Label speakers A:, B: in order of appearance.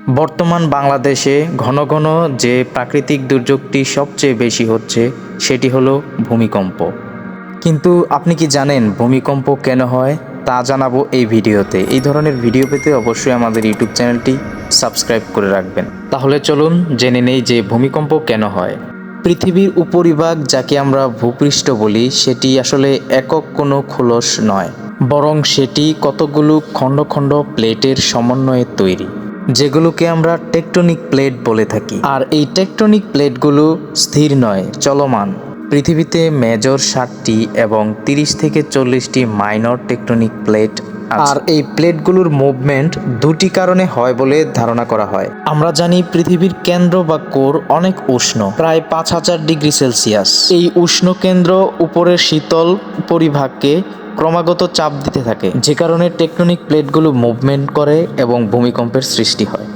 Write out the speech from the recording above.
A: বর্তমান বাংলাদেশে ঘন ঘন যে প্রাকৃতিক দুর্যোগটি সবচেয়ে বেশি হচ্ছে সেটি হলো ভূমিকম্প। কিন্তু আপনি কি জানেন ভূমিকম্প কেন হয়? তা জানাবো এই ভিডিওতে। এই ধরনের ভিডিও পেতে অবশ্যই আমাদের ইউটিউব চ্যানেলটি সাবস্ক্রাইব করে রাখবেন। তাহলে চলুন জেনে নেই যে ভূমিকম্প কেন হয়। পৃথিবীর উপরিভাগ যাকে আমরা ভূপৃষ্ঠ বলি সেটি আসলে একক কোনো খোলস নয়, বরং সেটি কতগুলো খণ্ড খণ্ড প্লেটের সমন্বয়ে তৈরি, যেগুলোকে আমরা টেকটনিক প্লেট বলে থাকি। আর এই টেকটনিক প্লেটগুলো স্থির নয়, চলমান। পৃথিবীতে মেজর 60টি এবং 30 থেকে 40টি মাইনর টেকটনিক প্লেট আছে। আর এই প্লেটগুলোর মুভমেন্ট দুটি কারণে হয় বলে ধারণা করা হয়। আমরা জানি পৃথিবীর কেন্দ্র বা কোর অনেক উষ্ণ, প্রায় 5000 ডিগ্রি সেলসিয়াস। এই উষ্ণ কেন্দ্র উপরের শীতল পরিভাগকে ক্রমাগত চাপ দিতে থাকে, যে কারণে টেকটনিক প্লেটগুলো মুভমেন্ট করে এবং ভূমিকম্পের সৃষ্টি হয়।